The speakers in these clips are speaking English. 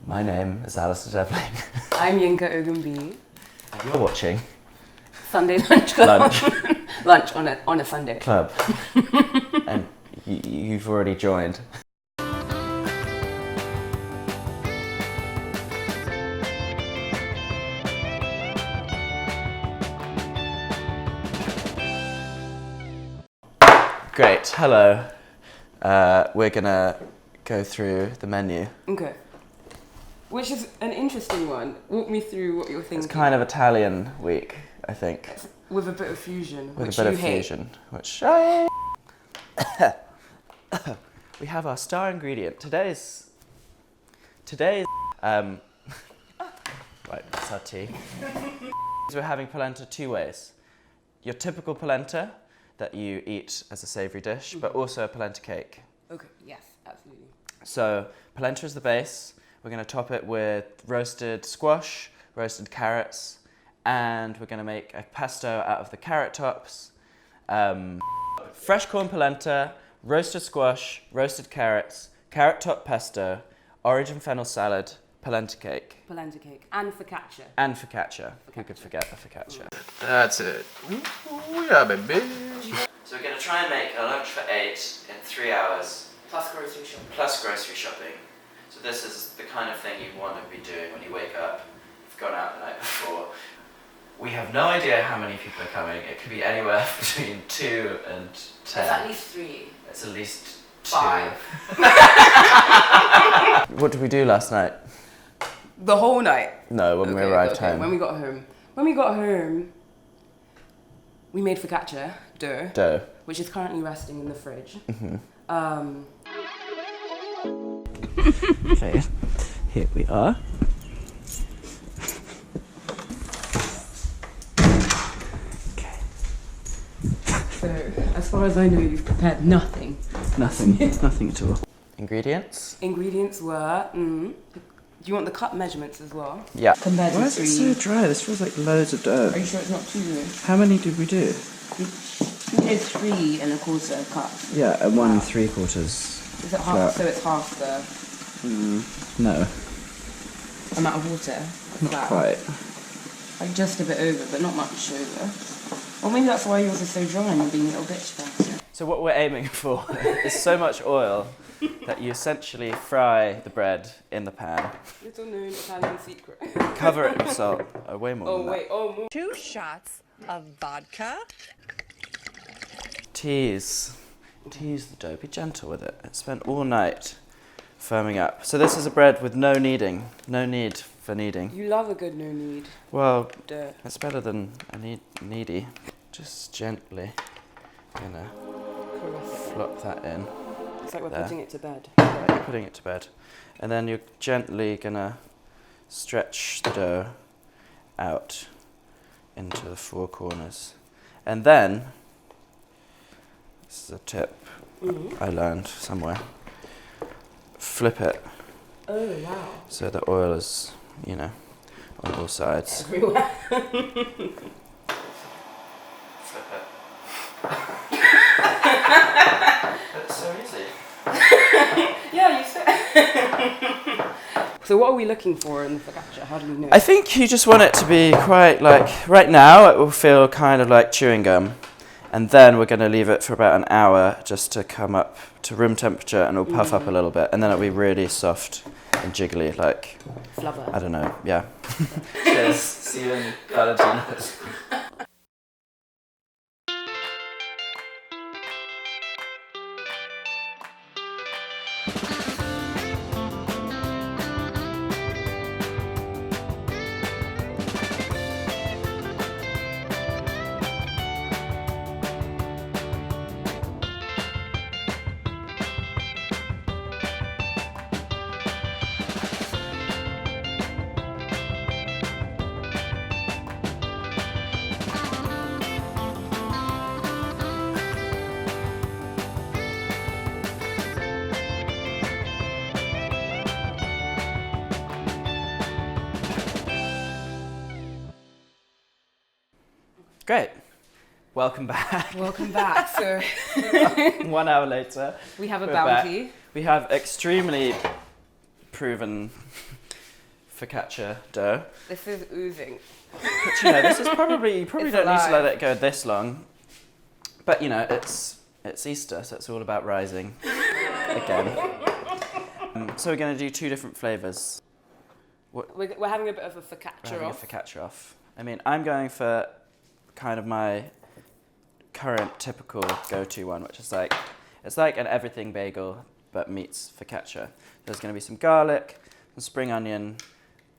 My name is Alistair Debbling. I'm Yinka Ogunbiyi. And you're watching Sunday Lunch Club. Lunch on a Sunday. Club. And you've already joined. Great, hello. We're gonna go through the menu. Okay. Which is an interesting one. Walk me through what you're thinking. It's kind of Italian week, I think. With a bit of fusion, With which a bit you of hate. fusion, which I... We have our star ingredient. Today's right, that's our tea. We're having polenta two ways. Your typical polenta that you eat as a savoury dish, but also a polenta cake. Okay, yes, absolutely. So polenta is the base. We're going to top it with roasted squash, roasted carrots, and we're going to make a pesto out of the carrot tops. Fresh corn polenta, roasted squash, roasted carrots, carrot top pesto, orange and fennel salad, polenta cake. Polenta cake and focaccia. And focaccia. Who could forget the focaccia? That's it. Ooh, yeah, baby. So we're going to try and make a lunch for 8 in 3 hours. Plus grocery shopping. Plus grocery shopping. So this is the kind of thing you want to be doing when you wake up. You've gone out the night before. We have no idea how many people are coming. It could be anywhere between 2 and 10. It's at least 3. It's at least 2. 5. What did we do last night? The whole night. No, when we arrived home. When we got home, we made focaccia dough, which is currently resting in the fridge. Okay, here we are. Okay. So, as far as I know, you've prepared nothing. Nothing at all. Ingredients? Ingredients were, do you want the cup measurements as well? Yeah. Compared to Why is it so dry? This feels like loads of dough. Are you sure it's not too low? How many did we do? We did 3 1/4 cups. Yeah, and 1 3/4. Is it half? So it's half the No, amount of water? not quite. Like just a bit over, but not much over. Or maybe that's why yours is so dry and you're being a little bitch about it. So what we're aiming for is so much oil that you essentially fry the bread in the pan. Little known Italian secret. Cover it with salt. Way more than that. more. 2 shots of vodka. Tease the dough. Be gentle with it. It spent all night firming up. So this is a bread with no need for kneading. You love a good no knead Well, dough. it's better than a needy. Just gently, flop that in. It's like we're There. putting it to bed. You're putting it to bed, and then you're gently gonna stretch the dough out into the 4 corners, and then this is a tip I learned somewhere. Flip it Oh wow. so the oil is, on all sides. Everywhere. Flip it. It's so easy. Yeah, you said. So what are we looking for in the focaccia? How do we know? I think you just want it to be quite right now it will feel kind of like chewing gum. And then we're going to leave it for about an hour just to come up to room temperature, and it'll puff up a little bit. And then it'll be really soft and jiggly, like, Flubber. I don't know, yeah. Cheers. See you in Valentinos. Great. Welcome back. Welcome back. So 1 hour later. we have a we're bounty. back. We have extremely proven focaccia dough. This is oozing. But you know, this is probably, you probably It's don't need to let alive. it go this long. But you know, it's Easter, so it's all about rising again. So we're going to do 2 different flavours. We're having a bit of a We're focaccia having off. a focaccia off. I mean, I'm going for kind of my current typical go-to one, which is like, it's like an everything bagel, but meets focaccia. There's going to be some garlic, some spring onion,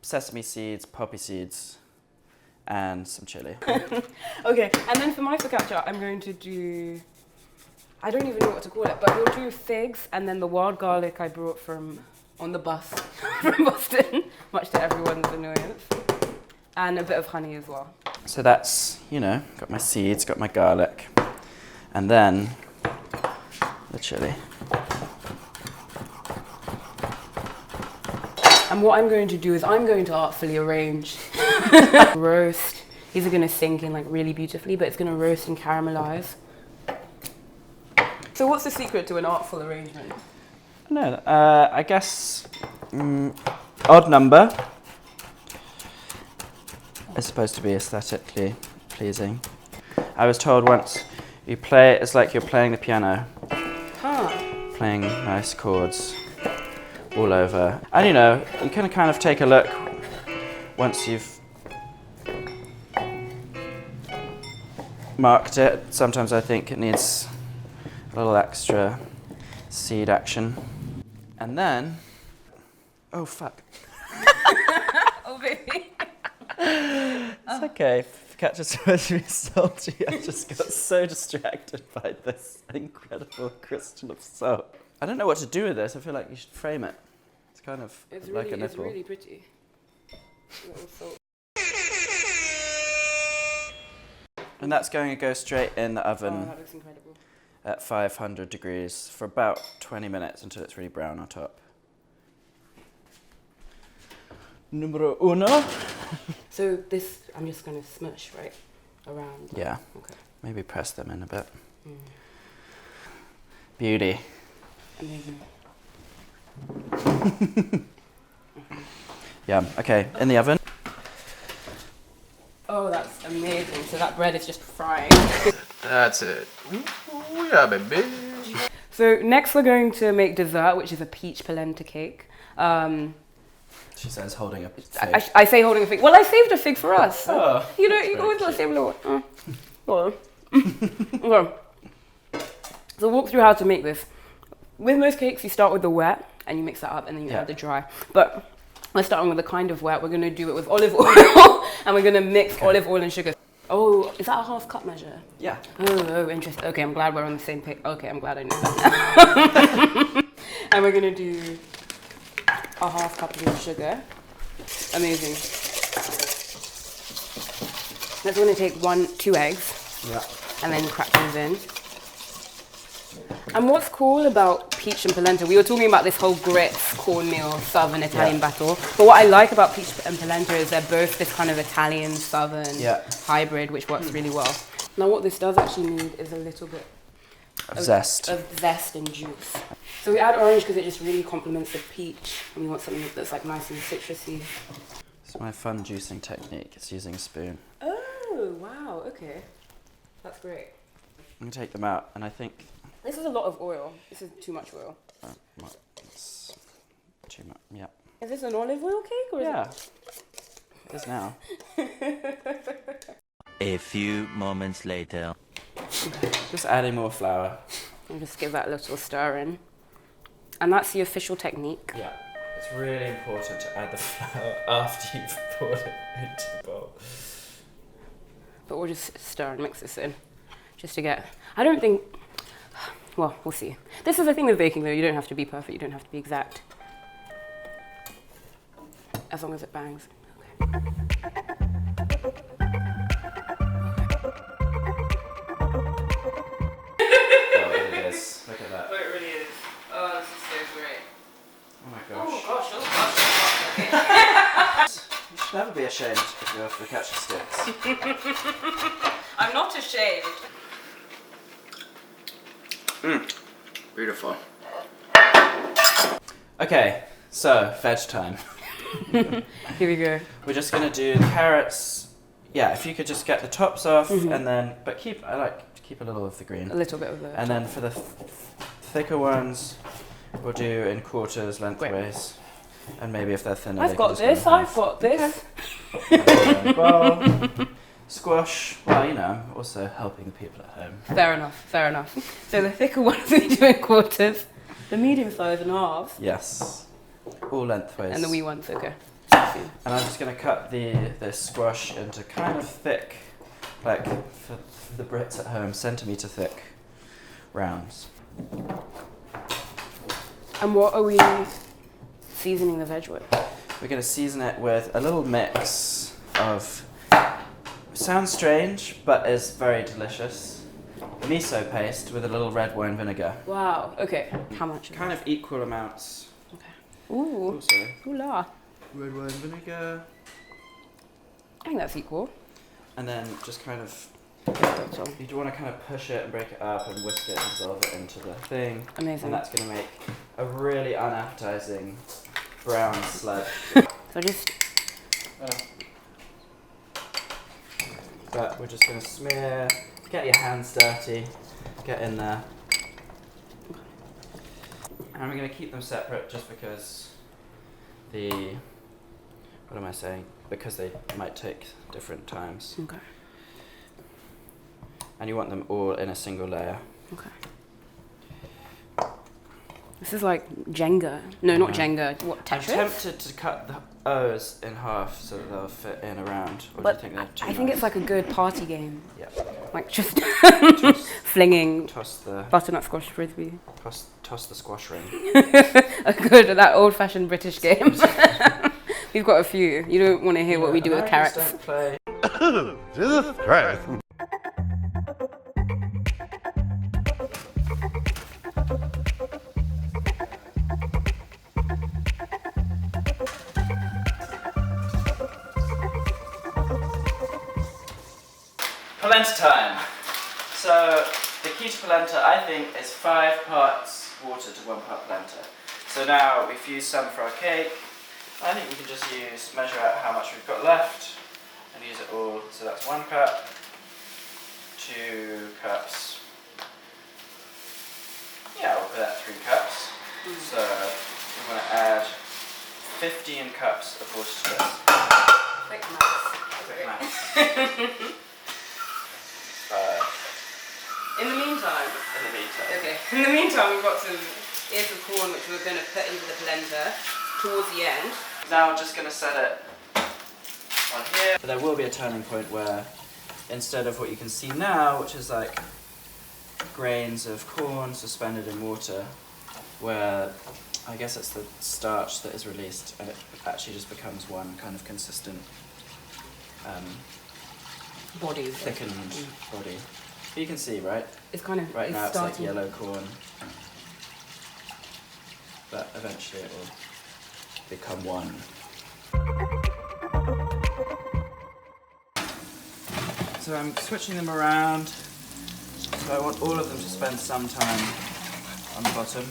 sesame seeds, poppy seeds, and some chili. Okay, and then for my focaccia, I'm going to do, I don't even know what to call it, but we'll do figs and then the wild garlic I brought from on the bus from Boston, much to everyone's annoyance, and a bit of honey as well. So that's, you know, got my seeds, got my garlic, and then the chili. And what I'm going to do is I'm going to artfully arrange roast. These are going to sink in like really beautifully, but it's going to roast and caramelize. So what's the secret to an artful arrangement? No, I guess odd number is supposed to be aesthetically pleasing. I was told once, you play, it's like you're playing the piano, playing nice chords all over. And you know, you can kind of take a look once you've marked it. Sometimes I think it needs a little extra seed action. And then, oh fuck. Oh baby. It's okay. Focaccia's supposed to be salty. I just got so distracted by this incredible crystal of salt. I don't know what to do with this. I feel like you should frame it. It's kind of like a nipple. It's really pretty. And that's going to go straight in the Oh, oven that looks incredible. at 500 degrees for about 20 minutes until it's really brown on top. Numero uno. So this, I'm just going to smush right around. Yeah. Okay. Maybe press them in a bit. Beauty. Amazing. Yeah, okay, in the oven. Oh, that's amazing. So that bread is just frying. That's it. Ooh, yeah, baby. So next we're going to make dessert, which is a peach polenta cake. She says holding a fig. I say holding a fig. Well, I saved a fig for us. Oh, You know, that's you very always got to cute. save a little. Well, okay. So walk through how to make this. With most cakes, you start with the wet and you mix that up, and then you add the dry. But we're starting with the kind of wet. We're going to do it with olive oil, and we're going to mix olive oil and sugar. Oh, is that a half cup measure? Yeah. Oh, interesting. Okay, I'm glad we're on the same page. Okay, I'm glad I knew that. And we're going to do a half cup of sugar. Amazing. That's going to take 2 eggs. Yeah. And then crack those in. And what's cool about peach and polenta, we were talking about this whole grits, cornmeal, southern Italian battle. But what I like about peach and polenta is they're both this kind of Italian southern hybrid, which works really well. Now what this does actually need is a little bit Of zest. of zest and juice. So we add orange because it just really complements the peach, and we want something that's like nice and citrusy. It's my fun juicing technique. It's using a spoon. Oh, wow, okay. That's great. I'm going to take them out, and I think This is a lot of oil. This is too much oil. well, it's too much. Yeah. Is this an olive oil cake or Yeah. It is now. A few moments later. Just adding more flour. I'll just give that a little stir in. And that's the official technique. Yeah. It's really important to add the flour after you've poured it into the bowl. But we'll just stir and mix this in. Just to get, I don't think, well, we'll see. This is the thing with baking though, you don't have to be perfect, you don't have to be exact. As long as it bangs. Okay. Oh, it is. Look at that. Oh, it really is. Oh, this is so great. Oh my Oh gosh. gosh, oh gosh. You should never be ashamed of your focaccia sticks. I'm not ashamed. Beautiful. Okay, so veg time. Here we go. We're just gonna do the carrots. Yeah, if you could just get the tops off, and then I like to keep a little of the green. A little bit of the. And then for the thicker ones, we'll do in quarters lengthways, and maybe if they're thinner. I've got this. I've got this. Well, squash. Well, you know, also helping the people at home. Fair enough. Fair enough. So the thicker ones we do in quarters, the medium size in halves, Yes, all lengthways. and the wee ones. Okay. And I'm just going to cut this squash into kind of thick, like for the Brits at home, centimetre thick rounds. And what are we seasoning the veg with? We're going to season it with a little mix of, sounds strange, but is very delicious, miso paste with a little red wine vinegar. Wow. Okay. How much? Kind of equal amounts. Okay. Ooh. Also, Ooh la. red wine vinegar. I think that's equal. And then just kind of, That's all. you do want to kind of push it and break it up and whisk it and dissolve it into the thing. Amazing. And that's going to make a really unappetizing brown sludge. So just. But we're just going to smear, get your hands dirty, get in there. And we're going to keep them separate just because what am I saying? Because they might take different times. Okay. And you want them all in a single layer. Okay. This is like Jenga. No, not Yeah. Jenga. What, I'm Tetris? tempted to cut the O's in half so that they'll fit in around. Or But do you think they're too I think nice? it's like a good party game. Yeah. Like just Toss, flinging toss the butternut squash frisbee. toss the squash ring. A good, that old-fashioned British game. We've got a few. You don't want to hear what we do with Americans carrots. Don't play. Jesus Christ. Polenta time. So the key to polenta, I think, is 5 parts water to 1 part polenta. So now we've used some for our cake. I think we can just measure out how much we've got left and use it all. So that's 1 cup, 2 cups. Yeah, we'll put that 3 cups. So we want to add 15 cups of water to this. Quick maths. Quick maths. In the meantime, In the meantime. okay. In the meantime, we've got some ears of corn which we're going to put into the polenta towards the end. Now I'm just going to set it on here. But there will be a turning point where instead of what you can see now, which is like grains of corn suspended in water, where I guess it's the starch that is released and it actually just becomes one kind of consistent Body. thickened body. You can see, right? It's kind of Right now it's like starting. yellow corn, but eventually it will become one. So I'm switching them around, so I want all of them to spend some time on the bottom,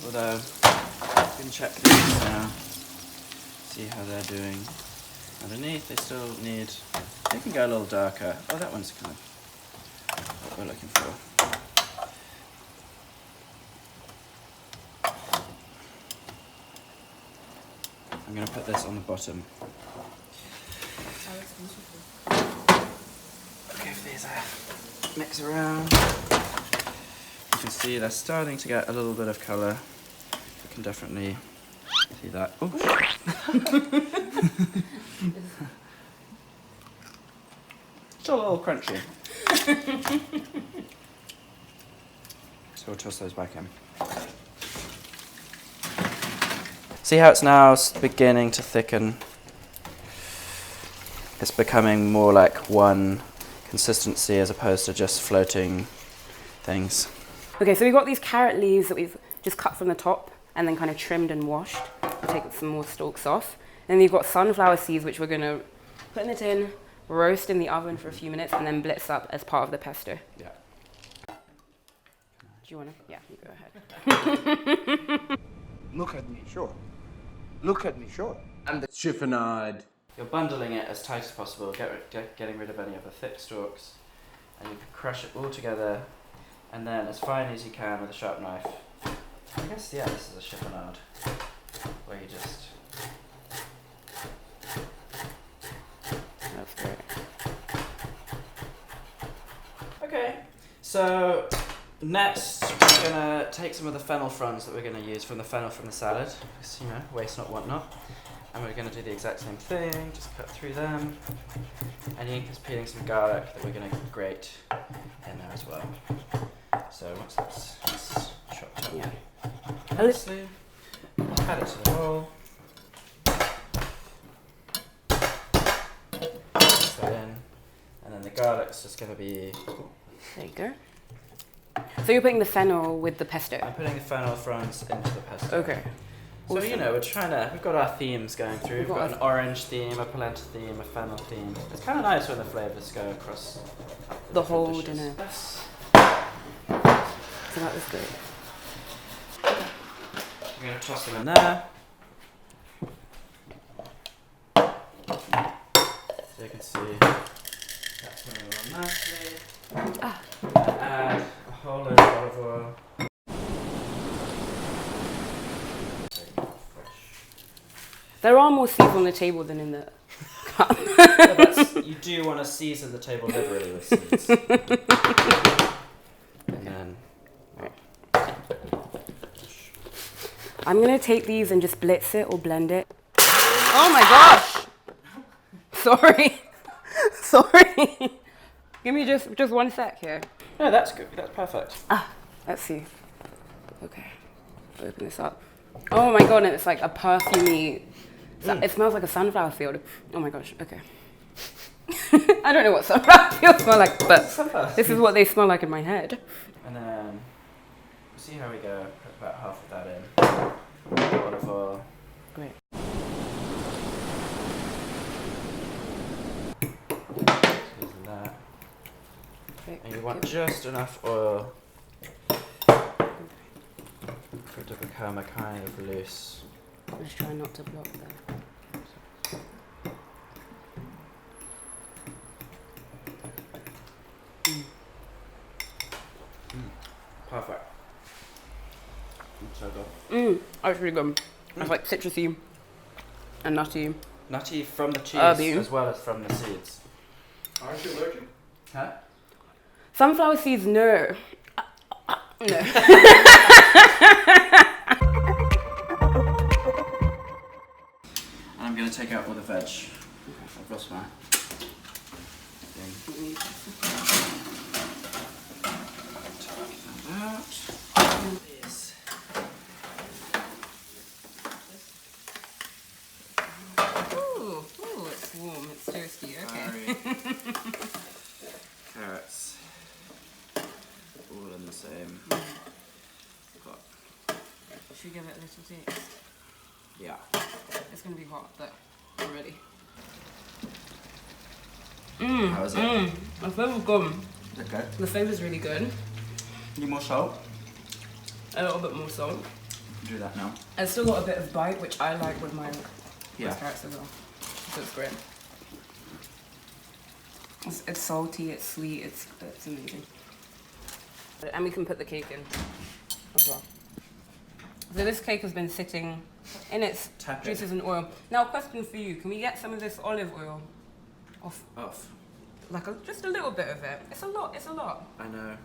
although you can check these now, see how they're doing. Underneath they still need, they can go a little darker. Oh, that one's kind of what we're looking for. I'm going to put this on the bottom. Okay, if these mix around, you can see they're starting to get a little bit of colour. You can definitely see that. Oh, still a little crunchy. So we'll toss those back in. See how it's now beginning to thicken? It's becoming more like one consistency as opposed to just floating things. Okay, so we've got these carrot leaves that we've just cut from the top and then kind of trimmed and washed. We'll take some more stalks off. And then we've got sunflower seeds, which we're going to put in the tin, roast in the oven for a few minutes, and then blitz up as part of the pesto. Yeah. Do you want to? Yeah, you go ahead. Look at me, sure. Look at me, sure. I'm the chiffonade. You're bundling it as tight as possible, getting rid of any of the thick stalks, and you can crush it all together, and then as fine as you can with a sharp knife. I guess, yeah, this is a chiffonade, where you just... That's great. Okay, so next we're gonna take some of the fennel fronds that we're gonna use from the fennel from the salad, because, you know, waste not, want not. And we're gonna do the exact same thing, just cut through them. And Yinka's peeling some garlic that we're gonna grate in there as well. So once that's chopped up, Yeah. nicely, add it to the bowl. Mix that in. And then the garlic's just gonna be... There you go. So you're putting the fennel with the pesto? I'm putting the fennel fronds into the pesto. Okay. So, you know, we've got our themes going through. We've got We've an orange theme, a polenta theme, a fennel theme. It's kind of nice when the flavours go across The whole dishes. dinner. Yes. So that was good. We're going to toss them in there. So you can see that's going to run nicely. Add a whole load of olive oil. There are more seeds on the table than in the cup. You do want to season the table liberally with seeds. And then... I'm going to take these and just blitz it or blend it. Oh my gosh! Sorry. Sorry. Give me just 1 sec here. No, that's good. That's perfect. Let's see. Okay. Open this up. Oh my god, and it's like a perfumey... It smells like a sunflower field. Oh my gosh, okay. I don't know what sunflower fields smell like, but this is what they smell like in my head. And then, we'll see how we go. Put about half of that in. Olive oil. Great. Using that. Great. And you want just enough oil for it to become a kind of loose. I'm just trying not to block that. Perfect. So good. That's really good. It's like citrusy and nutty. Nutty from the cheese Herby. as well as from the seeds. Aren't you allergic? Huh? Sunflower seeds, no. No. And I'm going to take out all the veg. I've lost my thing. Take that out. Yes. Ooh, it's warm, it's toasty, okay. Carrots. All in the same pot. Should we give it a little taste? Yeah. It's going to be hot, but I'm ready. How is it? The flavour's good. Is it good? The flavour's really good. Need more salt? A little bit more salt. Do that now. It's still got a bit of bite, which I like with my Yeah. carrots as well. So it's great. It's salty, it's sweet, it's amazing. And we can put the cake in as well. So this cake has been sitting in its Tepid. juices and oil. Now, question for you: can we get some of this olive oil off? Off. Like just a little bit of it. It's a lot. It's a lot. I know.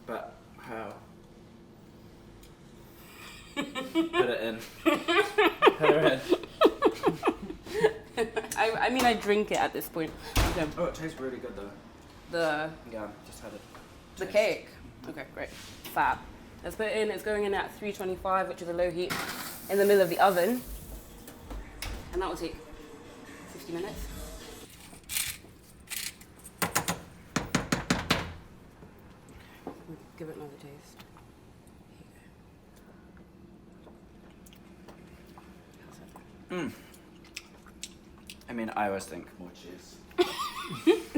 But how? Put it in. Put it in. I mean, I drink it at this point. Okay. Oh, it tastes really good though. The Yeah, just had it. The cake. Okay, great. Fab. Let's put it in. It's going in at 325, which is a low heat, in the middle of the oven. And that will take 50 minutes. We'll give it another taste. Here you go. I mean, I always think more cheese.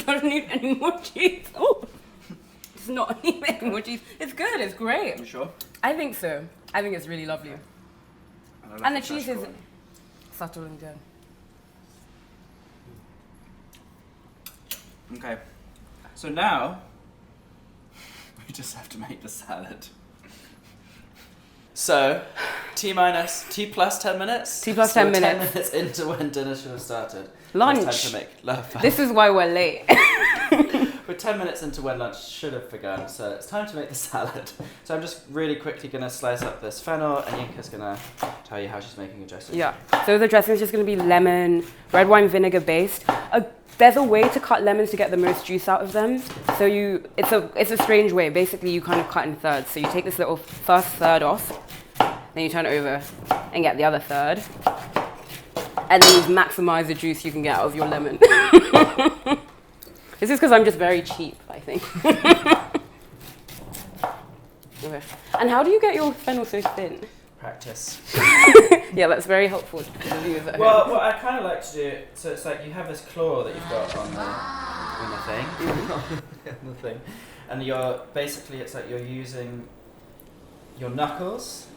Don't need any more cheese. Oh, it's not need any more cheese. It's good. It's great. You sure? I think so. I think it's really lovely. I like And the fresh cheese is corn. subtle and good. Okay. So now we just have to make the salad. So, T plus 10 minutes? T plus So 10 we're minutes. 10 minutes into when dinner should have started. Lunch. So it's time to make love. This is why we're late. We're 10 minutes into when lunch should have begun, so it's time to make the salad. So I'm just really quickly going to slice up this fennel, and Yinka's going to tell you how she's making a dressing. Yeah. So the dressing is just going to be lemon, red wine vinegar based. There's a way to cut lemons to get the most juice out of them. So it's a strange way. Basically, you kind of cut in thirds. So you take this little first third off, then you turn it over and get the other third. And then you maximize the juice you can get out of your lemon. This is because I'm just very cheap, I think. Okay. And how do you get your fennel so thin? Practice. Yeah, that's very helpful to the viewers at home. Well, what I kind of like to do, so it's like you have this claw that you've got on the thing, and it's like you're using your knuckles,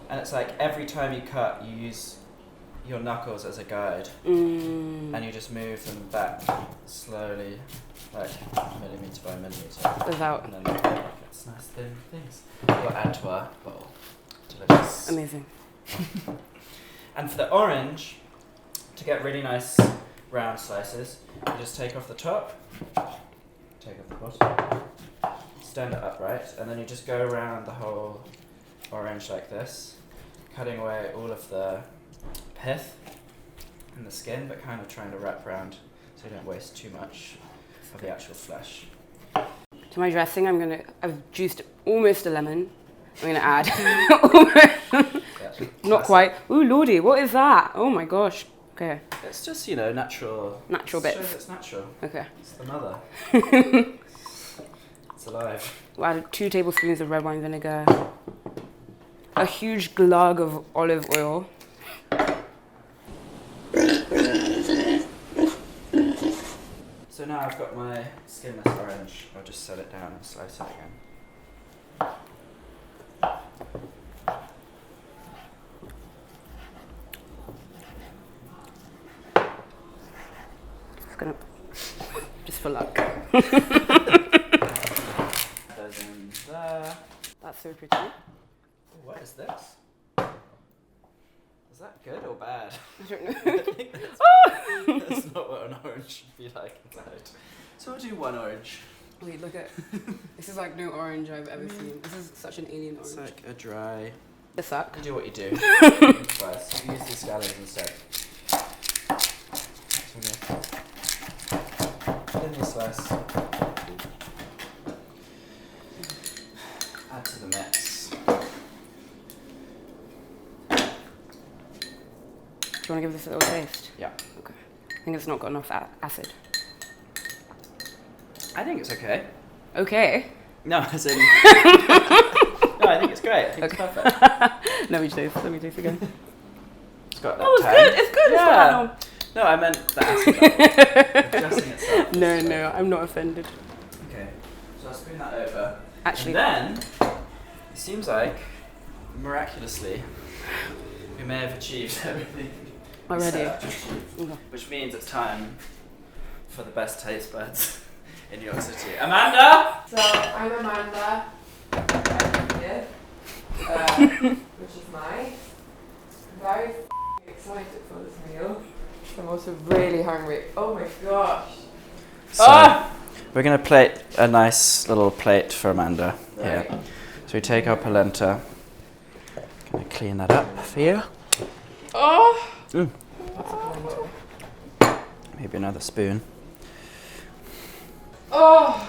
and it's like every time you cut, you use your knuckles as a guide, and you just move them back slowly, like millimeter by millimeter. Without. And then you get nice thin things. We'll add to our bowl. Delicious. Amazing. And for the orange, to get really nice round slices, you just take off the top, take off the bottom, stand it upright, and then you just go around the whole orange like this, cutting away all of the pith and the skin, but kind of trying to wrap around so you don't waste too much of the actual flesh. To my dressing, I've juiced almost a lemon. I'm gonna add not quite. Ooh, lordy, what is that? Oh my gosh. Okay. It's just, natural. Natural It shows bits. it's natural. Okay. It's the mother. It's alive. We'll add 2 tablespoons of red wine vinegar, a huge glug of olive oil. So now I've got my skinless orange. I'll just set it down and slice it again. Just for luck. Those in there. That's so pretty. Oh, what is this? Is that good or bad? I don't know. I think that's not what an orange should be like inside. So we'll do one orange. Wait, look at this is like no orange I've ever seen. This is such an alien orange. It's like a dry. The suck. You do what you do. Slice. Use these scallions instead. Thinly slice. Add to the mix. Do you want to give this a little taste? Yeah. Okay. I think it's not got enough acid. I think it's okay. Okay. No, as in. No, I think it's great. I think it's perfect. Let me taste again. It's got that Oh, it's tang. good. It's good. Yeah. It's No, I meant the acid. The dressing itself. no, I'm not offended. Okay, so I'll spoon that over. Actually, And then, it seems like, miraculously, we may have achieved everything. we already. set out to achieve. Okay. Which means it's time for the best taste buds in York City. Amanda! So I'm Amanda, I'm here, which is nice. I'm very excited for this meal. I'm also really hungry. Oh my gosh. So, we're going to plate a nice little plate for Amanda here. Right. So we take our polenta. Can I clean that up for you? Oh! Mm. What's a polenta? Maybe another spoon. Oh!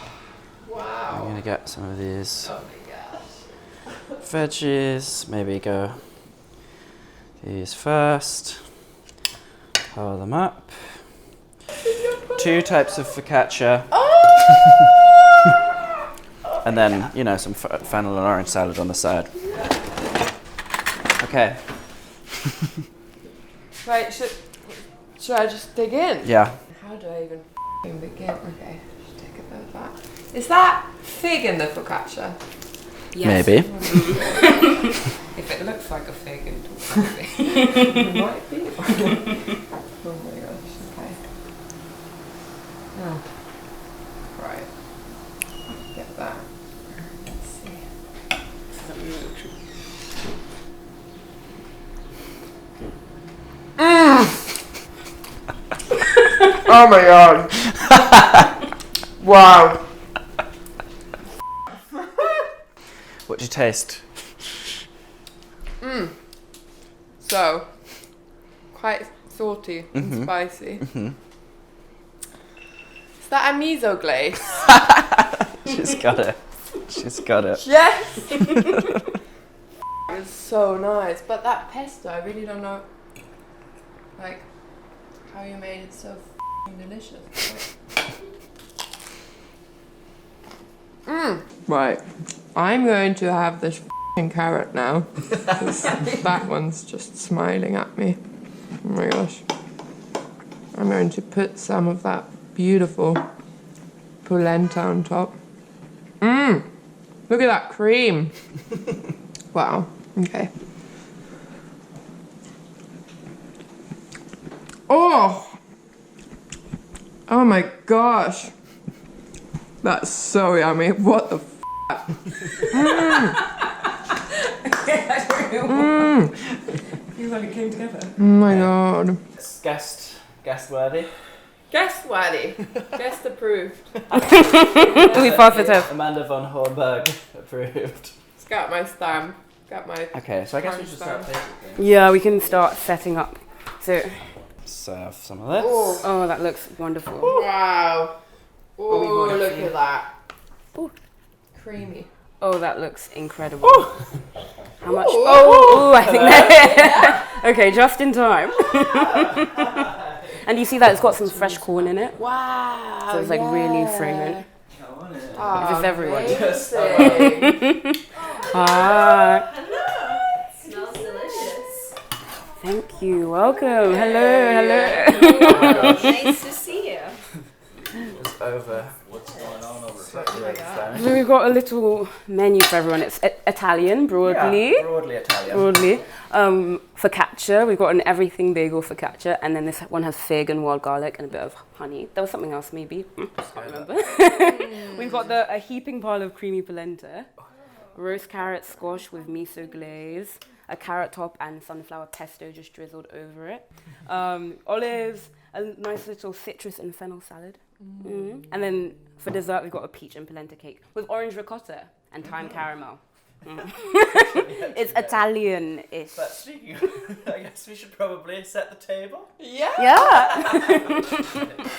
I'm Wow. going to get some of these Oh my gosh. veggies. Maybe go these first. Pile them up. 2 types of focaccia. And then, some fennel and orange salad on the side. Okay. Right, should I just dig in? Yeah. How do I even begin? Okay, just take a bit of that. Is that fig in the focaccia? Yes. Maybe. If it looks like a fig, it might be. Oh my gosh, okay. Oh. Right. Get that. Let's see. Oh my god. Wow. What do you taste? So, quite salty and spicy. Is that a miso glaze? She's got it. She's got it. Yes! It's so nice, but that pesto, I really don't know, like, how you made it so delicious. Right, I'm going to have this carrot now. That one's just smiling at me. Oh my gosh. I'm going to put some of that beautiful polenta on top. Look at that cream. Wow, okay. Oh my gosh. That's so yummy. What the f***? You like it came together. Oh my god. Guest worthy. Guest worthy. Guest approved. We pass the test. Amanda von Hornberg approved. It's got my stamp. Got my. Okay, so I guess we should start tasting. Yeah, we can start setting up. So, Serve some of this. oh, that looks wonderful. Wow. Oh, we want look to? at that. Ooh. Creamy. Oh, that looks incredible. How much? Oh, I think that. Okay, just in time. And you see that it's got some fresh corn in it. Wow. So it's like really fragrant. Oh, Is this everyone? amazing. Hi. Smells delicious. Thank you. Welcome. Hello. Nice to see you. It's over. What's going on over here? So we've got a little menu for everyone. It's Italian, broadly. Yeah, broadly Italian. Broadly. Focaccia. We've got an everything bagel focaccia. And then this one has fig and wild garlic and a bit of honey. There was something else maybe. Can't remember. We've got a heaping pile of creamy polenta. Roast carrot squash with miso glaze. A carrot top and sunflower pesto just drizzled over it. Olives. A nice little citrus and fennel salad. And then for dessert, we've got a peach and polenta cake with orange ricotta and thyme caramel. It's Italian-ish. But speaking of, I guess we should probably set the table. Yeah. Yeah.